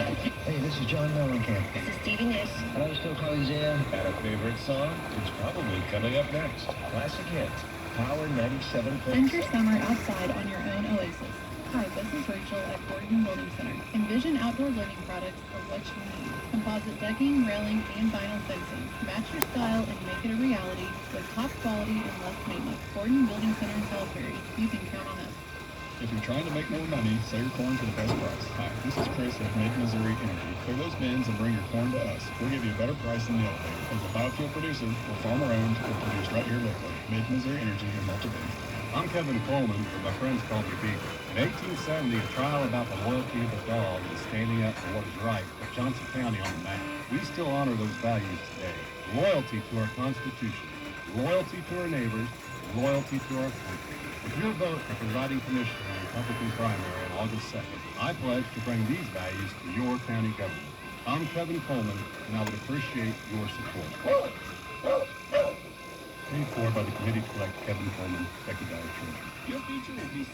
Hey, this is John Mellencamp. This is Stevie Nicks. Hello, still calling Zia. Got a favorite song? It's probably coming up next. Classic hits. Power 97. Spend your summer outside on your own oasis. Hi, this is Rachel at Gordon Building Center. Envision outdoor living products are what you need. Composite decking, railing, and vinyl fencing. Match your style and make it a reality with top quality and less maintenance. Gordon Building Center in Salisbury. You can count on us. If you're trying to make more money, sell your corn for the best price. Hi, this is Chris at Mid-Missouri Energy. Clear those bins and bring your corn to us. We'll give you a better price than the elevator. As a biofuel producer, we're farmer-owned. We're produced right here locally. Mid-Missouri Energy in Malta Bay. I'm Kevin Coleman, but my friends call me Beaver. In 1870, a trial about the loyalty of a dog and standing up for what is right put Johnson County on the map. We still honor those values today. Loyalty to our Constitution, loyalty to our neighbors, loyalty to our country. With your vote for presiding commissioner in the Republican primary on August 2nd, I pledge to bring these values to your county government. I'm Kevin Coleman, and I would appreciate your support. Paid for by the Committee to Elect Kevin Coleman, Becky Dyer Treasurer. Your future will be so...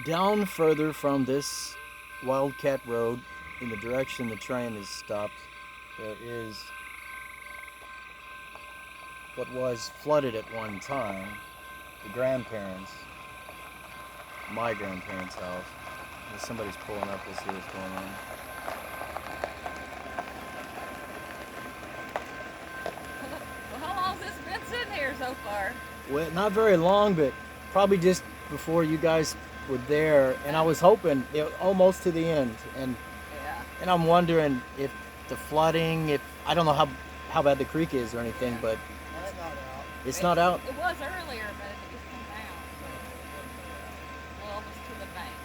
Down further from this Wildcat Road, in the direction the train is stopped, there is what was flooded at one time, my grandparents' house. If somebody's pulling up, we'll see what's going on. Well, how long has this been sitting here so far? Well, not very long, but probably just before you guys were there, and I was hoping almost to the end, and I'm wondering if the flooding, if I don't know how bad the creek is or anything, but it's not out. It was earlier, but it's come down. Well, almost to the bank.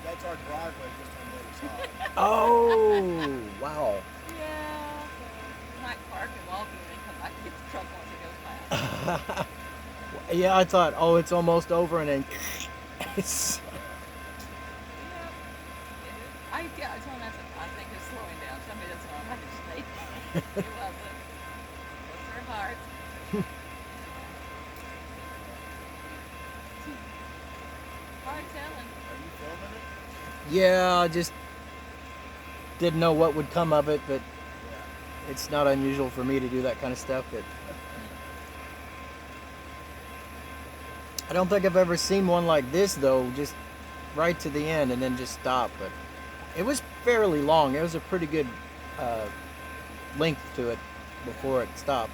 That's our driveway just on the other side. Oh, wow. Yeah. So you might park and walk and then come back and get the truck once it goes by. Yeah, I thought, it's almost over, and then it's. I told him, I think it's slowing down. Somebody doesn't want to make a mistake. It wasn't. Bless their hearts. Hard telling. Are you filming it? Yeah, I just didn't know what would come of it, but it's not unusual for me to do that kind of stuff. But I don't think I've ever seen one like this, though, just right to the end and then just stop. But it was fairly long. It was a pretty good length to it before it stopped.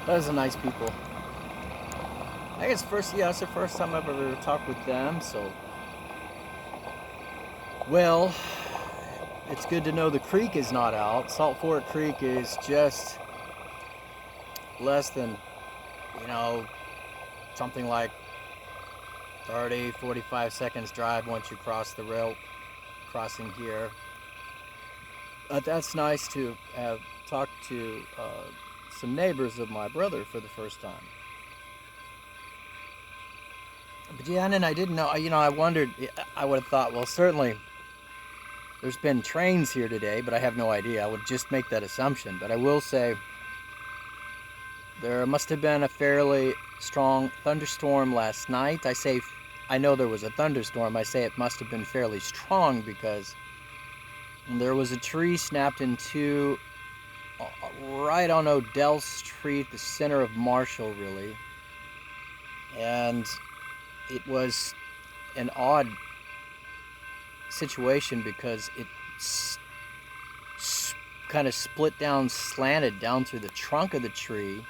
Those are nice people. I guess it's the first time I've ever talked with them, so. Well, it's good to know the creek is not out. Salt Fork Creek is just less than, something like 30, 45 seconds drive once you cross the rail crossing here. But that's nice to have talked to some neighbors of my brother for the first time. But yeah, and then I didn't know, I wondered, I would have thought, well, certainly there's been trains here today, but I have no idea. I would just make that assumption. But I will say there must have been a fairly strong thunderstorm last night. I know there was a thunderstorm. I say it must have been fairly strong because there was a tree snapped in two right on Odell Street, the center of Marshall, really. And it was an odd situation because it kind of slanted down through the trunk of the tree.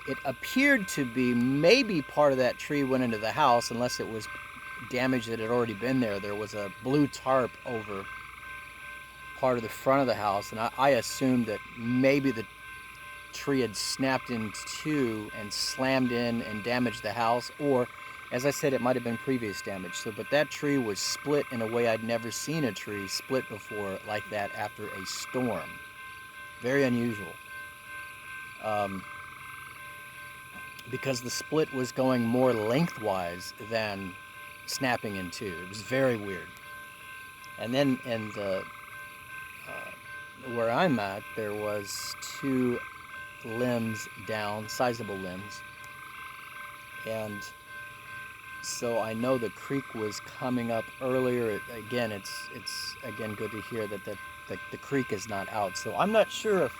It appeared to be maybe part of that tree went into the house, unless it was damage that had already been there. There was a blue tarp over part of the front of the house, and I assumed that maybe the tree had snapped in two and slammed in and damaged the house, or as I said, it might have been previous damage. But that tree was split in a way I'd never seen a tree split before like that after a storm. Very unusual. Because the split was going more lengthwise than snapping in two. It was very weird. And then in the where I'm at, there was two limbs down, sizable limbs, and so I know the creek was coming up earlier. Again, it's again good to hear that the creek is not out. So I'm not sure if,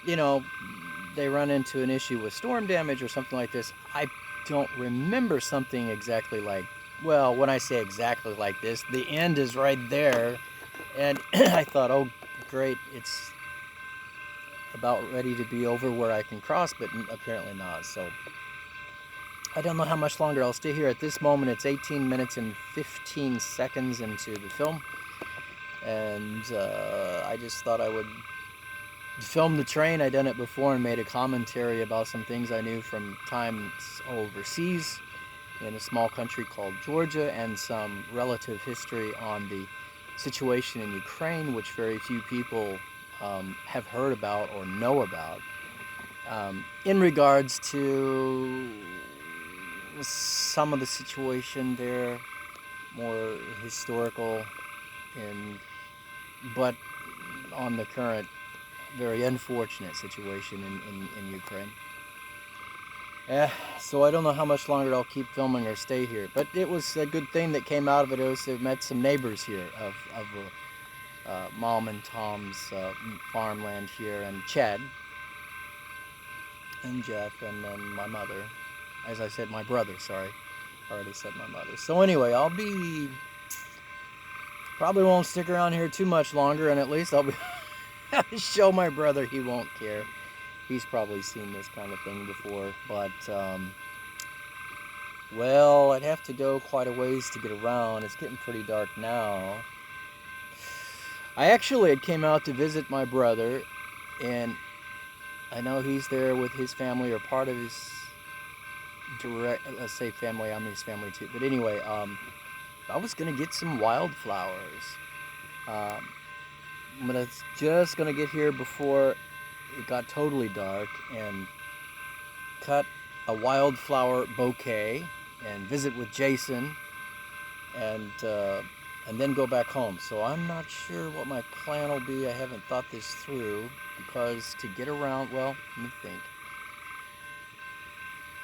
you know, they run into an issue with storm damage or something like this. I don't remember something exactly like, well, when I say exactly like this, the end is right there. And I thought, oh, great, it's about ready to be over where I can cross, but apparently not. So I don't know how much longer I'll stay here. At this moment, it's 18 minutes and 15 seconds into the film. And I just thought I would film the train. I'd done it before and made a commentary about some things I knew from times overseas in a small country called Georgia, and some relative history on the situation in Ukraine, which very few people have heard about or know about, in regards to some of the situation there, more historical, but on the current very unfortunate situation in Ukraine. So I don't know how much longer I'll keep filming or stay here, but it was a good thing that came out of it. I met some neighbors here of Mom and Tom's farmland here, and Chad and Jeff, and then my mother. As I said, my brother, sorry. I already said my mother. So anyway, probably won't stick around here too much longer, and at least I'll show my brother. He won't care. He's probably seen this kind of thing before, but, well, I'd have to go quite a ways to get around. It's getting pretty dark now. I actually had came out to visit my brother, and I know he's there with his family, or part of his let's say family. I'm his family too. But anyway, I was going to get some wildflowers. But I was just going to get here before it got totally dark and cut a wildflower bouquet and visit with Jason, and then go back home. So I'm not sure what my plan will be. I haven't thought this through, because to get around, well, let me think.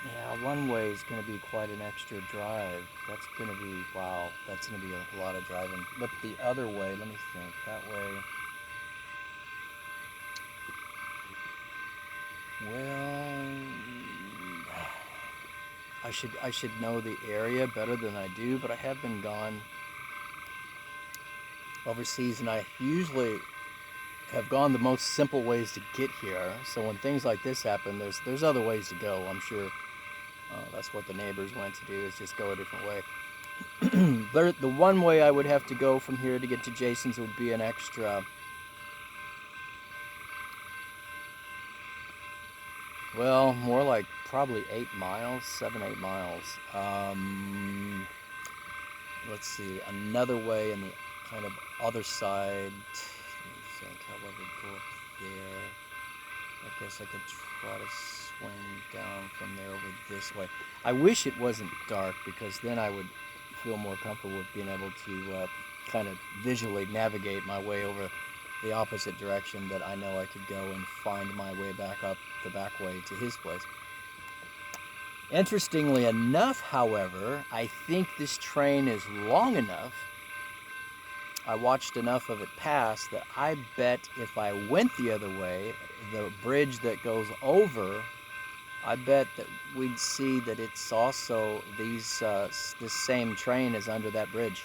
Yeah, one way is going to be quite an extra drive. That's going to be, wow, that's going to be a lot of driving. But the other way, let me think, that way, well, I should know the area better than I do, but I have been gone overseas, and I usually have gone the most simple ways to get here. So when things like this happen, there's other ways to go, I'm sure. That's what the neighbors went to do, is just go a different way. The one way I would have to go from here to get to Jason's would be an extra, well, more like probably 8 miles, 7-8 miles. Let's see, another way in the kind of other side. Let me think how I would go up there. I guess I could try to swing down from there over this way. I wish it wasn't dark, because then I would feel more comfortable with being able to kind of visually navigate my way over the opposite direction that I know I could go, and find my way back up the back way to his place. Interestingly enough, however, I think this train is long enough. I watched enough of it pass that I bet if I went the other way, the bridge that goes over, I bet that we'd see that it's also this same train is under that bridge.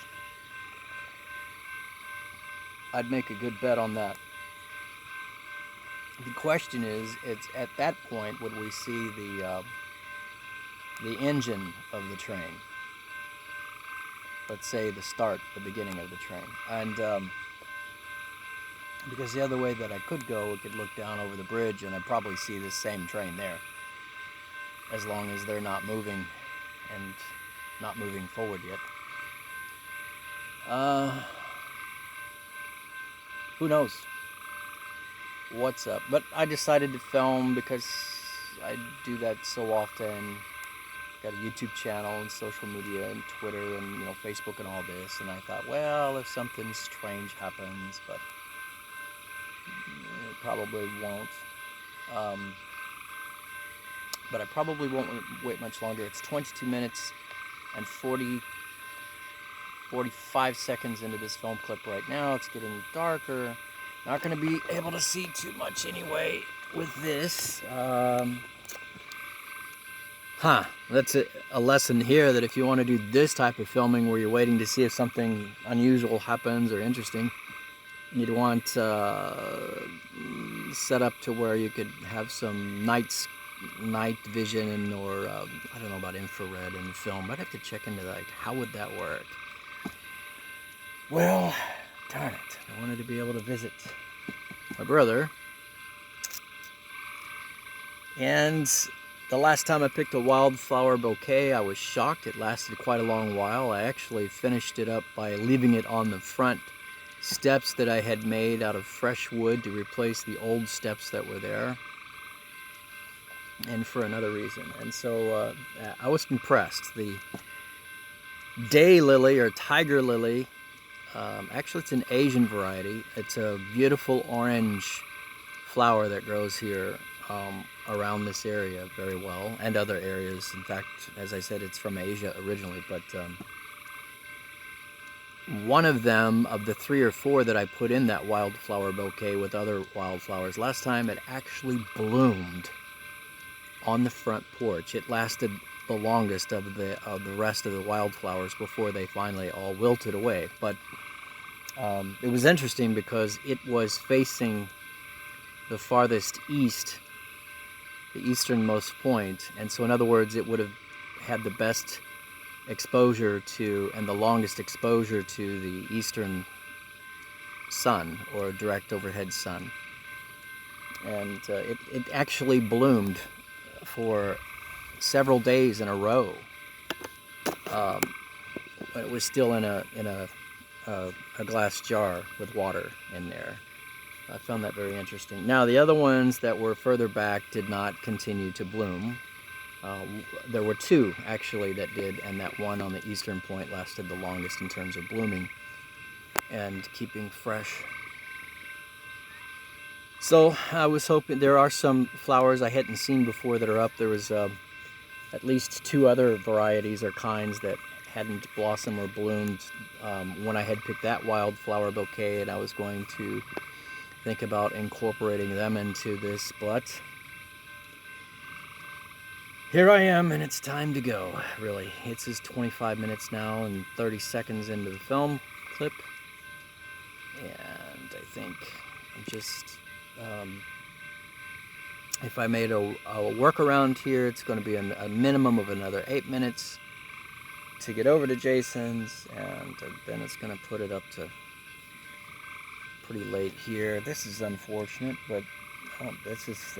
I'd make a good bet on that. The question is, it's at that point would we see the engine of the train? Let's say the beginning of the train, and because the other way that I could go, it could look down over the bridge, and I'd probably see this same train there, as long as they're not moving and not moving forward yet. Who knows what's up? But I decided to film because I do that so often. Got a YouTube channel and social media and Twitter and Facebook and all this, and I thought, well, if something strange happens, but it probably won't. but I probably won't wait much longer. It's 22 minutes and 45 seconds into this film clip right now. It's getting darker. Not going to be able to see too much anyway with this. That's a lesson here, that if you want to do this type of filming where you're waiting to see if something unusual happens or interesting, you'd want set up to where you could have some night vision, or I don't know about infrared in film. I'd have to check into that. How would that work? Well, darn it. I wanted to be able to visit my brother. And the last time I picked a wildflower bouquet, I was shocked. It lasted quite a long while. I actually finished it up by leaving it on the front steps that I had made out of fresh wood to replace the old steps that were there, and for another reason. And so I was impressed. The daylily, or tiger lily, actually it's an Asian variety. It's a beautiful orange flower that grows here around this area very well, and other areas. In fact, as I said, it's from Asia originally, but one of them, of the 3 or 4 that I put in that wildflower bouquet with other wildflowers, last time it actually bloomed on the front porch. It lasted the longest of the rest of the wildflowers before they finally all wilted away. But it was interesting because it was facing the farthest east, the easternmost point, and so in other words, it would have had the best exposure to, and the longest exposure to, the eastern sun, or direct overhead sun. And it actually bloomed for several days in a row. But it was still in a glass jar with water in there. I found that very interesting. Now, the other ones that were further back did not continue to bloom. There were 2 actually that did, and that one on the eastern point lasted the longest in terms of blooming and keeping fresh. So I was hoping, there are some flowers I hadn't seen before that are up. There was at least 2 other varieties or kinds that hadn't blossomed or bloomed when I had picked that wildflower bouquet, and I was going to think about incorporating them into this, but here I am, and it's time to go, really. It's just 25 minutes now and 30 seconds into the film clip, and I think I'm just, if I made a workaround here, it's going to be a minimum of another 8 minutes to get over to Jason's, and then it's going to put it up to pretty late here. This is unfortunate, but this is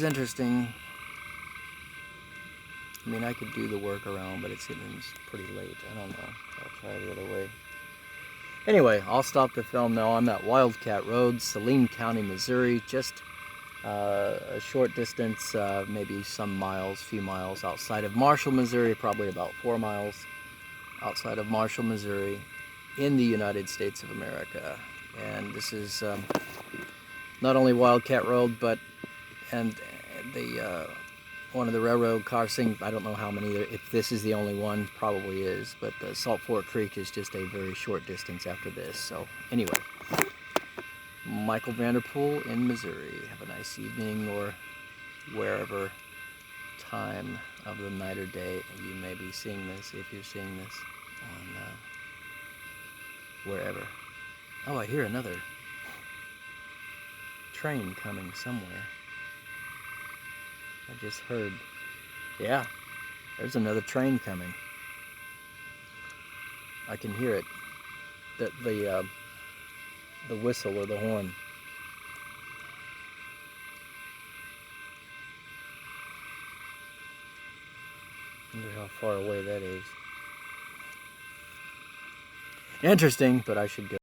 interesting. I mean, I could do the workaround, but it's getting pretty late. I don't know. I'll try the other way. Anyway, I'll stop the film now. I'm at Wildcat Road, Saline County, Missouri. Just a short distance, maybe some miles, few miles outside of Marshall, Missouri. Probably about 4 miles outside of Marshall, Missouri, in the United States of America. And this is not only Wildcat Road, but the one of the railroad crossing. I don't know how many, if this is the only one, probably is, but Salt Fork Creek is just a very short distance after this. So anyway, Michael Vanderpool in Missouri. Have a nice evening, or wherever time of the night or day you may be seeing this, if you're seeing this on wherever. Oh, I hear another train coming somewhere. I just heard, yeah, there's another train coming. I can hear it, the whistle or the horn. I wonder how far away that is. Interesting, but I should go.